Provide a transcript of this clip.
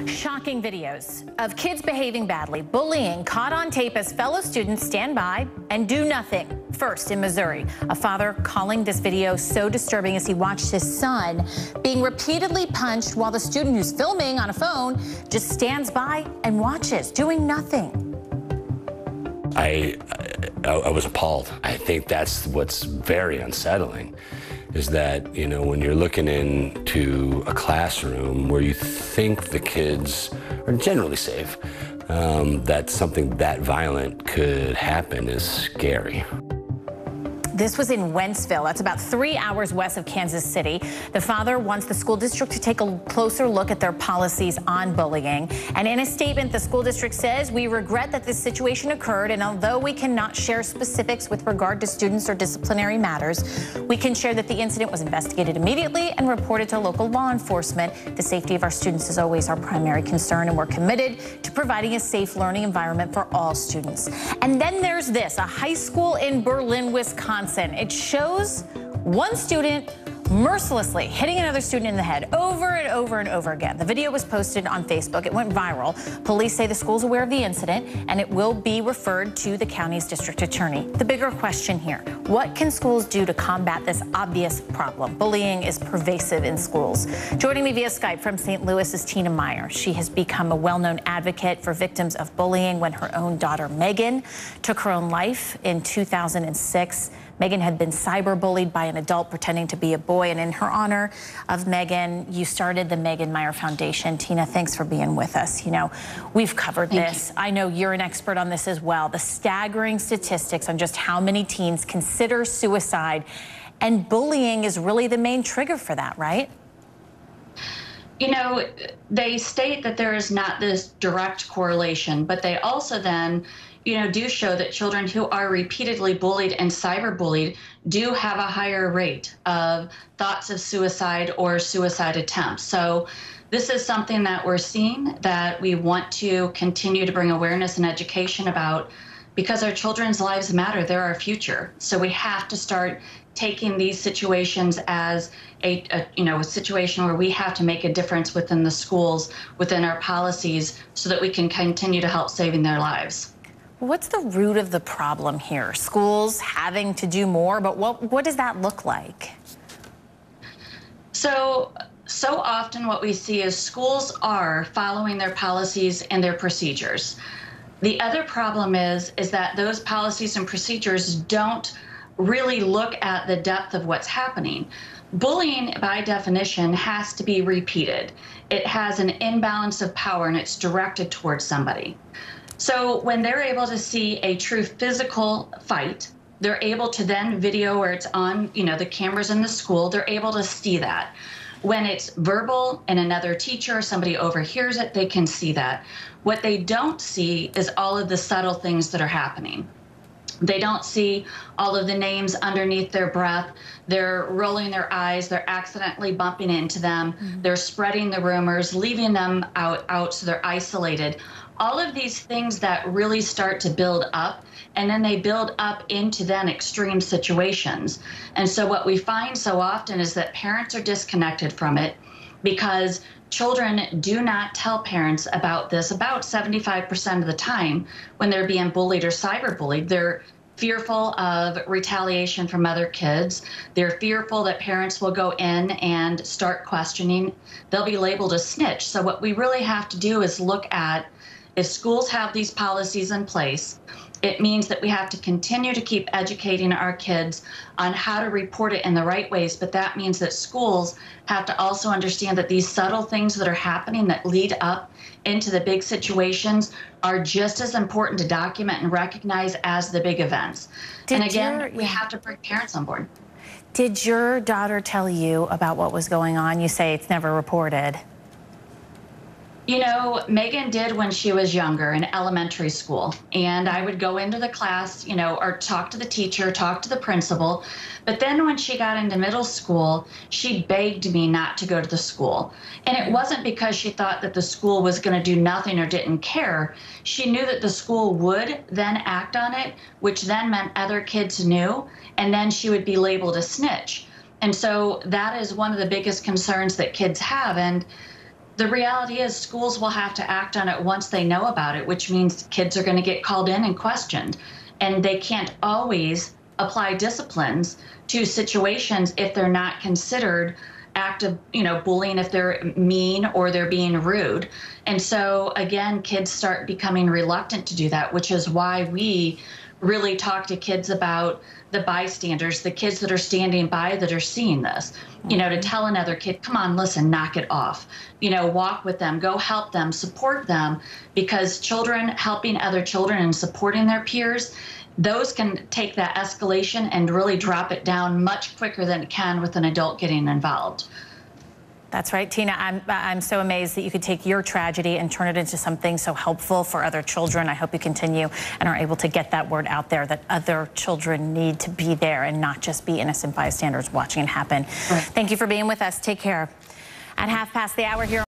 Shocking videos of kids behaving badly, bullying caught on tape as fellow students stand by and do nothing. First, in Missouri, a father calling this video so disturbing as he watched his son being repeatedly punched while the student who's filming on a phone just stands by and watches, doing nothing. I was appalled. I think that's what's very unsettling, is that, you know, when you're looking into a classroom where you think the kids are generally safe, that something that violent could happen is scary. This was in Wentzville. That's about 3 hours west of Kansas City. The father wants the school district to take a closer look at their policies on bullying. And in a statement, the school district says, "We regret that this situation occurred, and although we cannot share specifics with regard to students or disciplinary matters, we can share that the incident was investigated immediately and reported to local law enforcement. The safety of our students is always our primary concern, and we're committed to providing a safe learning environment for all students." And then there's this, a high school in Berlin, Wisconsin. It shows one student mercilessly hitting another student in the head over and over and over again. The video was posted on Facebook. It went viral. Police say the school's aware of the incident and it will be referred to the county's district attorney. The bigger question here, what can schools do to combat this obvious problem? Bullying is pervasive in schools. Joining me via Skype from St. Louis is Tina Meyer. She has become a well-known advocate for victims of bullying when her own daughter Megan took her own life in 2006. Megan had been cyberbullied by an adult pretending to be a boy, and in her honor of Megan, you started the Megan Meyer Foundation. Tina, thanks for being with us. You know, we've covered this. I know you're an expert on this as well. The staggering statistics on just how many teens consider suicide, and bullying is really the main trigger for that, right? You know, they state that there is not this direct correlation, but they also then do show that children who are repeatedly bullied and cyberbullied do have a higher rate of thoughts of suicide or suicide attempts. So this is something that we're seeing, that we want to continue to bring awareness and education about, because our children's lives matter. They're our future. So we have to start taking these situations as a situation where we have to make a difference within the schools, within our policies, so that we can continue to help saving their lives. What's the root of the problem here? Schools having to do more, but what does that look like? So often what we see is schools are following their policies and their procedures. The other problem is that those policies and procedures don't really look at the depth of what's happening. Bullying, by definition, has to be repeated. It has an imbalance of power, and it's directed towards somebody. So when they're able to see a true physical fight, they're able to then video where it's on, the cameras in the school, they're able to see that. When it's verbal and another teacher or somebody overhears it, they can see that. What they don't see is all of the subtle things that are happening. They don't see all of the names underneath their breath. They're rolling their eyes. They're accidentally bumping into them. They're spreading the rumors, leaving them out so they're isolated. All of these things that really start to build up, and then they build up into then extreme situations. And so what we find so often is that parents are disconnected from it, because children do not tell parents about this about 75% of the time when they're being bullied or cyberbullied. They're fearful of retaliation from other kids. They're fearful that parents will go in and start questioning. They'll be labeled a snitch. So what we really have to do is look at, if schools have these policies in place, it means that we have to continue to keep educating our kids on how to report it in the right ways, but that means that schools have to also understand that these subtle things that are happening that lead up into the big situations are just as important to document and recognize as the big events. And again, we have to bring parents on board. Did your daughter tell you about what was going on? You say it's never reported. Megan did when she was younger in elementary school, and I would go into the class, or talk to the teacher, talk to the principal. But then when she got into middle school, she begged me not to go to the school. And it wasn't because she thought that the school was going to do nothing or didn't care. She knew that the school would then act on it, which then meant other kids knew, and then she would be labeled a snitch. And so that is one of the biggest concerns that kids have. And the reality is schools will have to act on it once they know about it, which means kids are going to get called in and questioned. And they can't always apply disciplines to situations if they're not considered active, bullying, if they're mean or they're being rude. And so again, kids start becoming reluctant to do that, which is why we really talk to kids about the bystanders, the kids that are standing by that are seeing this, to tell another kid, come on, listen, knock it off, walk with them, go help them, support them, because children helping other children and supporting their peers, those can take that escalation and really drop it down much quicker than it can with an adult getting involved. That's right, Tina. I'm so amazed that you could take your tragedy and turn it into something so helpful for other children. I hope you continue and are able to get that word out there that other children need to be there and not just be innocent bystanders watching it happen. Right. Thank you for being with us. Take care. At 1:30 here.